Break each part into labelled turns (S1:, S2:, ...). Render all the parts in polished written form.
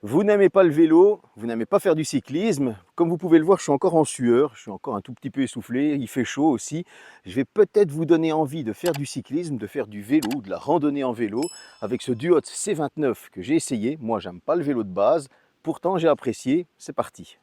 S1: Vous n'aimez pas le vélo, vous n'aimez pas faire du cyclisme. Comme vous pouvez le voir, je suis encore en sueur, je suis encore un tout petit peu essoufflé, il fait chaud aussi. Je vais peut-être vous donner envie de faire du cyclisme, de faire du vélo, de la randonnée en vélo avec ce Duot C29 que j'ai essayé. Moi, j'aime pas le vélo de base, pourtant j'ai apprécié. C'est parti.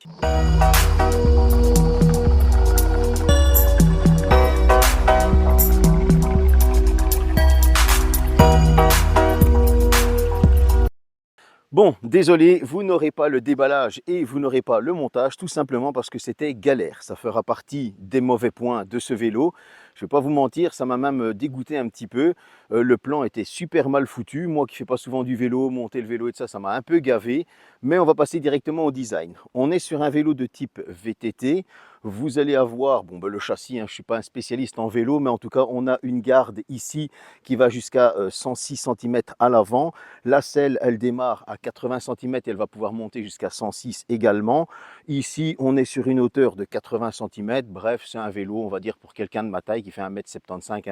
S1: Bon, désolé, vous n'aurez pas le déballage et vous n'aurez pas le montage, tout simplement parce que c'était galère. Ça fera partie des mauvais points de ce vélo. Je ne vais pas vous mentir, ça m'a même dégoûté un petit peu. Le plan était super mal foutu. Moi qui ne fais pas souvent du vélo, monter le vélo et tout ça, ça m'a un peu gavé. Mais on va passer directement au design. On est sur un vélo de type VTT. Vous allez avoir le châssis, je ne suis pas un spécialiste en vélo, mais en tout cas, on a une garde ici qui va jusqu'à 106 cm à l'avant. La selle, elle démarre à 80 cm, elle va pouvoir monter jusqu'à 106 également. Ici, on est sur une hauteur de 80 cm. Bref, c'est un vélo, on va dire, pour quelqu'un de ma taille qui fait 1m75,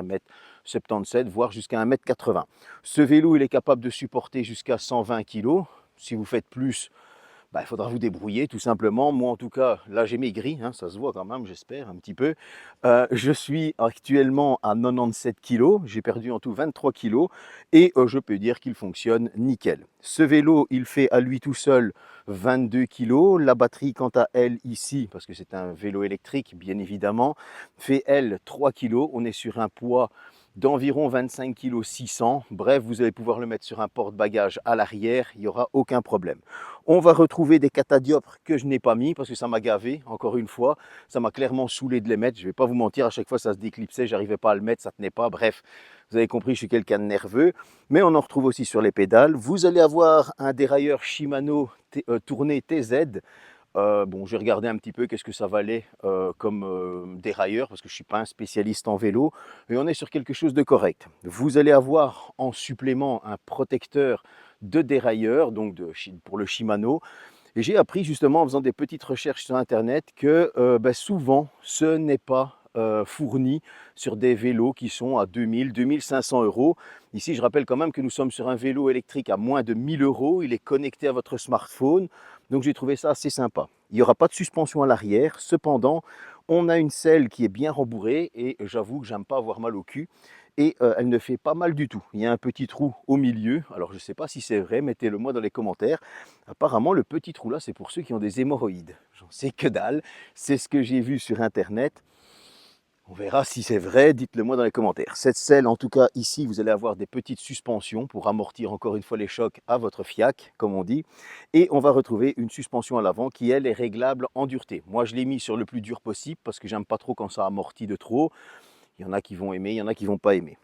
S1: 1m77, voire jusqu'à 1m80. Ce vélo, il est capable de supporter jusqu'à 120 kg. Si vous faites plus, il faudra vous débrouiller tout simplement. Moi en tout cas, là j'ai maigri, ça se voit quand même, j'espère un petit peu. Je suis actuellement à 97 kg, j'ai perdu en tout 23 kg et je peux dire qu'il fonctionne nickel. Ce vélo, il fait à lui tout seul 22 kg. La batterie, quant à elle ici, parce que c'est un vélo électrique bien évidemment, fait elle 3 kg. On est sur un poids d'environ 25 kg 600. Bref, vous allez pouvoir le mettre sur un porte-bagages à l'arrière, il n'y aura aucun problème. On va retrouver des catadioptres que je n'ai pas mis parce que ça m'a gavé, encore une fois. Ça m'a clairement saoulé de les mettre. Je ne vais pas vous mentir, à chaque fois ça se déclipsait, j'arrivais pas à le mettre, ça tenait pas. Bref, vous avez compris, je suis quelqu'un de nerveux. Mais on en retrouve aussi sur les pédales. Vous allez avoir un dérailleur Shimano tourné TZ. J'ai regardé un petit peu qu'est-ce que ça valait comme dérailleur parce que je ne suis pas un spécialiste en vélo et on est sur quelque chose de correct. Vous allez avoir en supplément un protecteur de dérailleur, donc pour le Shimano. Et j'ai appris justement en faisant des petites recherches sur internet que souvent ce n'est pas fourni sur des vélos qui sont à 2000, 2500 euros. Ici, je rappelle quand même que nous sommes sur un vélo électrique à moins de 1000 euros. Il est connecté à votre smartphone. Donc, j'ai trouvé ça assez sympa. Il n'y aura pas de suspension à l'arrière. Cependant, on a une selle qui est bien rembourrée et j'avoue que j'aime pas avoir mal au cul. Et elle ne fait pas mal du tout. Il y a un petit trou au milieu. Alors, je ne sais pas si c'est vrai. Mettez-le moi dans les commentaires. Apparemment, le petit trou là, c'est pour ceux qui ont des hémorroïdes. J'en sais que dalle. C'est ce que j'ai vu sur internet. On verra si c'est vrai, dites-le moi dans les commentaires. Cette selle, en tout cas, ici, vous allez avoir des petites suspensions pour amortir encore une fois les chocs à votre fiac, comme on dit. Et on va retrouver une suspension à l'avant qui, elle, est réglable en dureté. Moi, je l'ai mis sur le plus dur possible parce que j'aime pas trop quand ça amortit de trop. Il y en a qui vont aimer, il y en a qui vont pas aimer.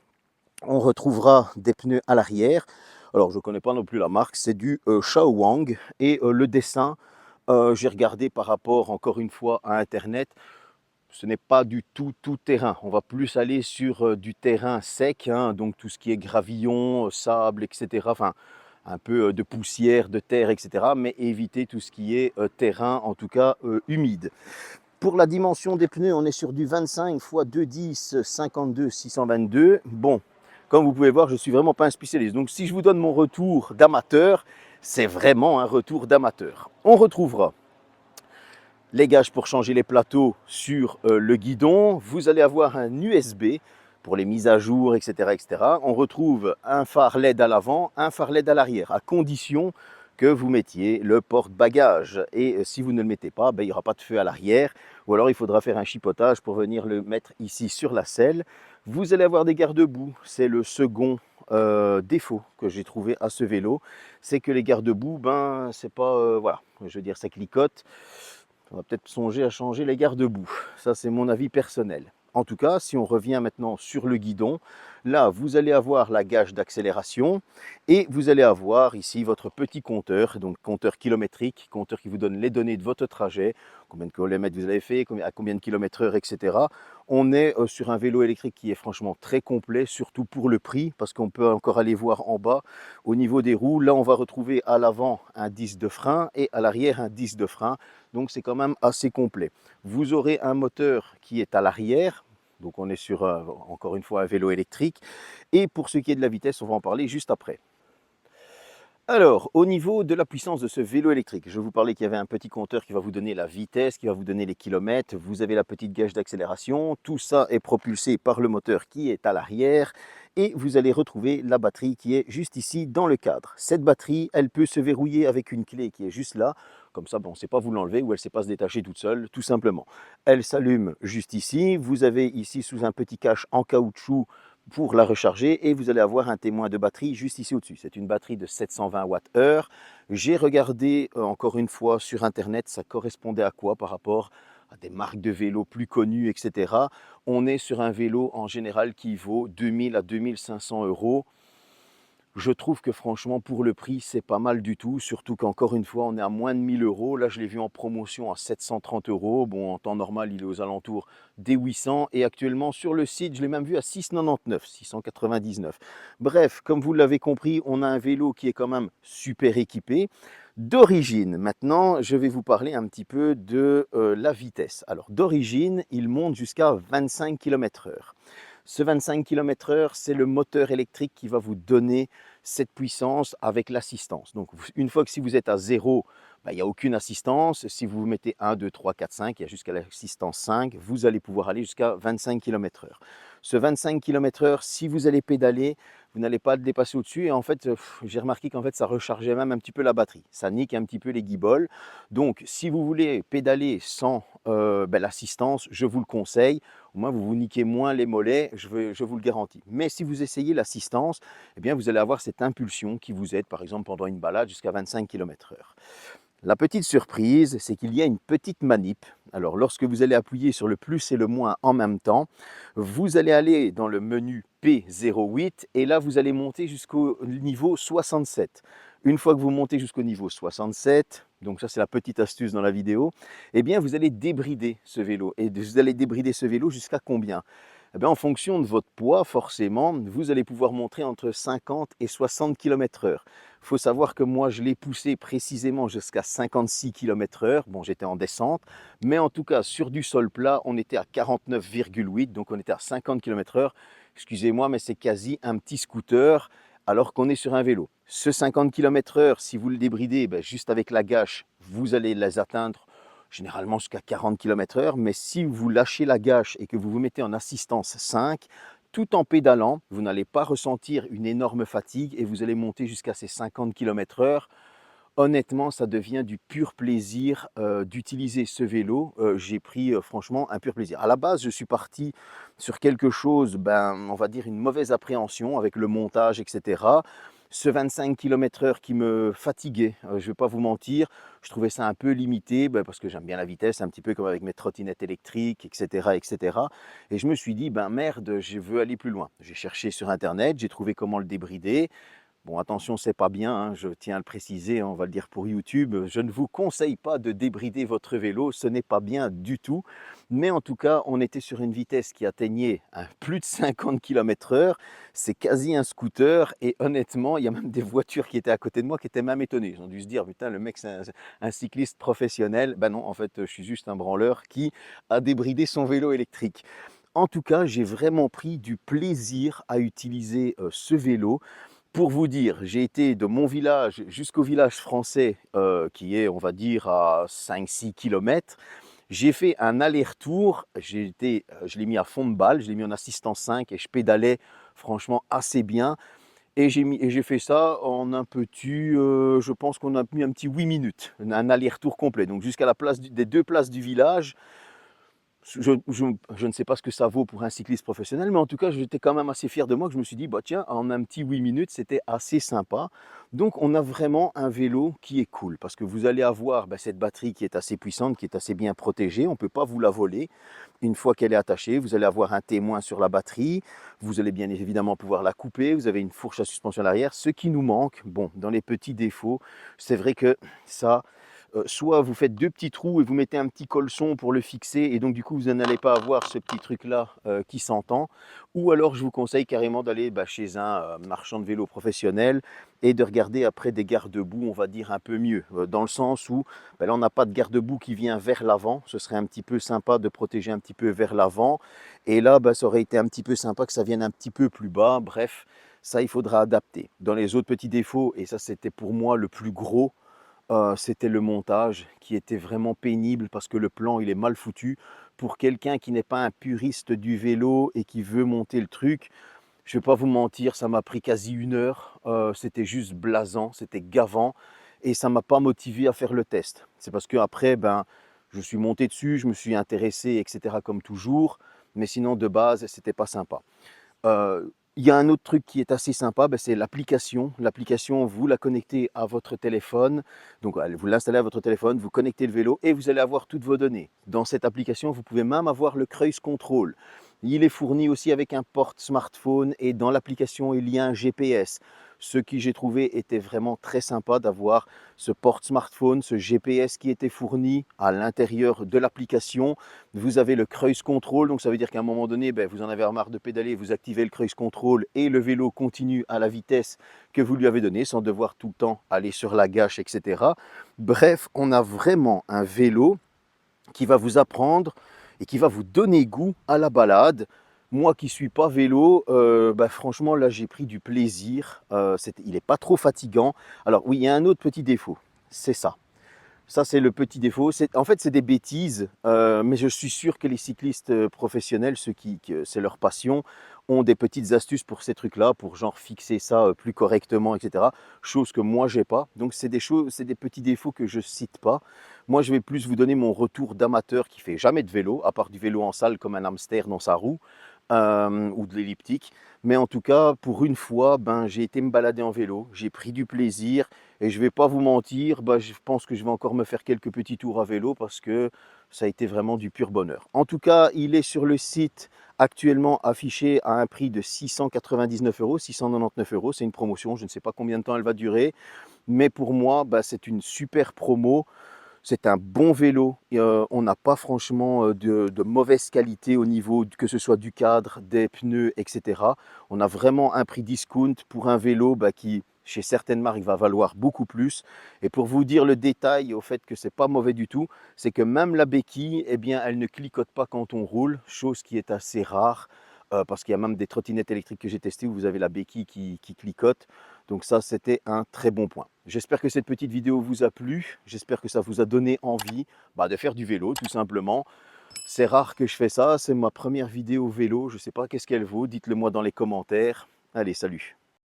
S1: On retrouvera des pneus à l'arrière. Alors, je ne connais pas non plus la marque, c'est du Shaowang. Et le dessin, j'ai regardé par rapport, encore une fois, à Internet. Ce n'est pas du tout terrain. On va plus aller sur du terrain sec, donc tout ce qui est gravillon, sable, etc. Enfin, un peu de poussière, de terre, etc. Mais éviter tout ce qui est terrain, en tout cas humide. Pour la dimension des pneus, on est sur du 25 x 210 52 622. Bon, comme vous pouvez voir, je ne suis vraiment pas un spécialiste. Donc si je vous donne mon retour d'amateur, c'est vraiment un retour d'amateur. On retrouvera les gages pour changer les plateaux sur le guidon. Vous allez avoir un USB pour les mises à jour, etc., etc. On retrouve un phare LED à l'avant, un phare LED à l'arrière, à condition que vous mettiez le porte-bagages. Et si vous ne le mettez pas, il n'y aura pas de feu à l'arrière, ou alors il faudra faire un chipotage pour venir le mettre ici sur la selle. Vous allez avoir des garde-boue, c'est le second défaut que j'ai trouvé à ce vélo, c'est que les garde-boue, c'est pas, voilà, je veux dire, ça clicote. On va peut-être songer à changer les garde-boue. Ça, c'est mon avis personnel. En tout cas, si on revient maintenant sur le guidon, là, vous allez avoir la gage d'accélération et vous allez avoir ici votre petit compteur, donc compteur kilométrique, compteur qui vous donne les données de votre trajet, combien de kilomètres vous avez fait, à combien de kilomètres heure, etc. On est sur un vélo électrique qui est franchement très complet, surtout pour le prix, parce qu'on peut encore aller voir en bas au niveau des roues. Là, on va retrouver à l'avant un disque de frein et à l'arrière un disque de frein. Donc, c'est quand même assez complet. Vous aurez un moteur qui est à l'arrière. Donc on est sur, encore une fois, un vélo électrique. Et pour ce qui est de la vitesse, on va en parler juste après. Alors, au niveau de la puissance de ce vélo électrique, je vous parlais qu'il y avait un petit compteur qui va vous donner la vitesse, qui va vous donner les kilomètres. Vous avez la petite gauge d'accélération. Tout ça est propulsé par le moteur qui est à l'arrière. Et vous allez retrouver la batterie qui est juste ici dans le cadre. Cette batterie, elle peut se verrouiller avec une clé qui est juste là. Comme ça, bon, on ne sait pas vous l'enlever ou elle ne sait pas se détacher toute seule, tout simplement. Elle s'allume juste ici. Vous avez ici sous un petit cache en caoutchouc pour la recharger et vous allez avoir un témoin de batterie juste ici au-dessus. C'est une batterie de 720 Wh. J'ai regardé encore une fois sur internet, ça correspondait à quoi par rapport à des marques de vélos plus connues, etc. On est sur un vélo en général qui vaut 2000 à 2500 euros. Je trouve que franchement, pour le prix, c'est pas mal du tout. Surtout qu'encore une fois, on est à moins de 1000 euros. Là, je l'ai vu en promotion à 730 euros. Bon, en temps normal, il est aux alentours des 800. Et actuellement, sur le site, je l'ai même vu à 699, 699. Bref, comme vous l'avez compris, on a un vélo qui est quand même super équipé. D'origine, maintenant, je vais vous parler un petit peu de la vitesse. Alors, d'origine, il monte jusqu'à 25 km/h. Ce 25 km/h, c'est le moteur électrique qui va vous donner cette puissance avec l'assistance. Donc, une fois que si vous êtes à 0, il n'y a aucune assistance. Si vous mettez 1, 2, 3, 4, 5, il y a jusqu'à l'assistance 5, vous allez pouvoir aller jusqu'à 25 km/h. Ce 25 km/h, si vous allez pédaler, vous n'allez pas le dépasser au-dessus. Et en fait, j'ai remarqué qu'en fait, ça rechargeait même un petit peu la batterie. Ça nique un petit peu les guibolles. Donc, si vous voulez pédaler sans l'assistance, je vous le conseille. Au moins, vous vous niquez moins les mollets, je vous le garantis. Mais si vous essayez l'assistance, eh bien, vous allez avoir cette impulsion qui vous aide, par exemple, pendant une balade jusqu'à 25 km/h. La petite surprise, c'est qu'il y a une petite manip. Alors, lorsque vous allez appuyer sur le plus et le moins en même temps, vous allez aller dans le menu P08 et là, vous allez monter jusqu'au niveau 67. Une fois que vous montez jusqu'au niveau 67, donc ça c'est la petite astuce dans la vidéo, eh bien vous allez débrider ce vélo. Et vous allez débrider ce vélo jusqu'à combien? Eh bien, en fonction de votre poids, forcément, vous allez pouvoir monter entre 50 et 60 km/h. Il faut savoir que moi, je l'ai poussé précisément jusqu'à 56 km/h. Bon, j'étais en descente, mais en tout cas, sur du sol plat, on était à 49,8, donc on était à 50 km/h. Excusez-moi, mais c'est quasi un petit scooter alors qu'on est sur un vélo. Ce 50 km/h, si vous le débridez, juste avec la gâche, vous allez les atteindre généralement jusqu'à 40 km/h, mais si vous lâchez la gâche et que vous vous mettez en assistance 5, tout en pédalant, vous n'allez pas ressentir une énorme fatigue et vous allez monter jusqu'à ces 50 km/h. Honnêtement, ça devient du pur plaisir d'utiliser ce vélo. J'ai pris franchement un pur plaisir. À la base, je suis parti sur quelque chose, on va dire une mauvaise appréhension avec le montage, etc. Ce 25 km/h qui me fatiguait, je ne vais pas vous mentir, je trouvais ça un peu limité parce que j'aime bien la vitesse, un petit peu comme avec mes trottinettes électriques, etc. etc. Et je me suis dit, merde, je veux aller plus loin. J'ai cherché sur Internet, j'ai trouvé comment le débrider. Bon, attention, c'est pas bien, hein, je tiens à le préciser, on va le dire pour YouTube. Je ne vous conseille pas de débrider votre vélo, ce n'est pas bien du tout. Mais en tout cas, on était sur une vitesse qui atteignait plus de 50 km/h. C'est quasi un scooter. Et honnêtement, il y a même des voitures qui étaient à côté de moi qui étaient même étonnées. Ils ont dû se dire, putain, le mec, c'est un cycliste professionnel. Ben non, en fait, je suis juste un branleur qui a débridé son vélo électrique. En tout cas, j'ai vraiment pris du plaisir à utiliser ce vélo. Pour vous dire, j'ai été de mon village jusqu'au village français qui est, on va dire, à 5-6 km. J'ai fait un aller-retour, je l'ai mis à fond de balle, je l'ai mis en assistance 5 et je pédalais franchement assez bien. Et j'ai fait ça en un petit, je pense qu'on a mis un petit 8 minutes, un aller-retour complet. Donc jusqu'à la place des deux places du village, je ne sais pas ce que ça vaut pour un cycliste professionnel, mais en tout cas, j'étais quand même assez fier de moi que je me suis dit, tiens, en un petit 8 minutes, c'était assez sympa. Donc, on a vraiment un vélo qui est cool parce que vous allez avoir cette batterie qui est assez puissante, qui est assez bien protégée. On ne peut pas vous la voler. Une fois qu'elle est attachée, vous allez avoir un témoin sur la batterie. Vous allez bien évidemment pouvoir la couper. Vous avez une fourche à suspension à l'arrière. Ce qui nous manque, bon, dans les petits défauts, c'est vrai que ça, soit vous faites deux petits trous et vous mettez un petit colson pour le fixer et donc du coup vous n'allez pas avoir ce petit truc là qui s'entend, ou alors je vous conseille carrément d'aller chez un marchand de vélo professionnel et de regarder après des garde-boue, on va dire un peu mieux, dans le sens où là on n'a pas de garde-boue qui vient vers l'avant, ce serait un petit peu sympa de protéger un petit peu vers l'avant, et là ça aurait été un petit peu sympa que ça vienne un petit peu plus bas. Bref, Ça, il faudra adapter. Dans les autres petits défauts, et ça c'était pour moi le plus gros, c'était le montage qui était vraiment pénible parce que le plan il est mal foutu. Pour quelqu'un qui n'est pas un puriste du vélo et qui veut monter le truc, je ne vais pas vous mentir, ça m'a pris quasi 1 heure. C'était juste blasant, c'était gavant et ça ne m'a pas motivé à faire le test. C'est parce qu'après, ben, je suis monté dessus, je me suis intéressé, etc. comme toujours. Mais sinon, de base, c'était pas sympa. Il y a un autre truc qui est assez sympa, c'est l'application. L'application, vous la connectez à votre téléphone. Donc, vous l'installez à votre téléphone, vous connectez le vélo et vous allez avoir toutes vos données. Dans cette application, vous pouvez même avoir le Cruise Control. Il est fourni aussi avec un porte smartphone et dans l'application, il y a un GPS. Ce que j'ai trouvé était vraiment très sympa d'avoir ce porte smartphone, ce GPS qui était fourni à l'intérieur de l'application. Vous avez le cruise control, donc ça veut dire qu'à un moment donné, vous en avez marre de pédaler, vous activez le cruise control et le vélo continue à la vitesse que vous lui avez donnée sans devoir tout le temps aller sur la gâche, etc. Bref, on a vraiment un vélo qui va vous apprendre et qui va vous donner goût à la balade. Moi qui ne suis pas vélo, franchement là j'ai pris du plaisir, il n'est pas trop fatigant. Alors oui, il y a un autre petit défaut, c'est ça. Ça, c'est le petit défaut. En fait, c'est des bêtises, mais je suis sûr que les cyclistes professionnels, ceux c'est leur passion, ont des petites astuces pour ces trucs-là, pour genre fixer ça plus correctement, etc. Chose que moi, j'ai pas. Donc, c'est des petits défauts que je cite pas. Moi, je vais plus vous donner mon retour d'amateur qui fait jamais de vélo, à part du vélo en salle comme un hamster dans sa roue, ou de l'elliptique. Mais en tout cas, pour une fois, j'ai été me balader en vélo, j'ai pris du plaisir et je ne vais pas vous mentir, je pense que je vais encore me faire quelques petits tours à vélo parce que ça a été vraiment du pur bonheur. En tout cas, il est sur le site actuellement affiché à un prix de 699 euros, 699 euros. C'est une promotion, je ne sais pas combien de temps elle va durer, mais pour moi, c'est une super promo. C'est un bon vélo, et, on n'a pas franchement de mauvaise qualité au niveau que ce soit du cadre, des pneus, etc. On a vraiment un prix discount pour un vélo qui, chez certaines marques, va valoir beaucoup plus. Et pour vous dire le détail au fait que c'est pas mauvais du tout, c'est que même la béquille, eh bien, elle ne cliquote pas quand on roule, chose qui est assez rare. Parce qu'il y a même des trottinettes électriques que j'ai testées où vous avez la béquille qui cliquote. Donc ça, c'était un très bon point. J'espère que cette petite vidéo vous a plu. J'espère que ça vous a donné envie de faire du vélo, tout simplement. C'est rare que je fais ça. C'est ma première vidéo vélo. Je ne sais pas qu'est-ce qu'elle vaut. Dites-le moi dans les commentaires. Allez, salut!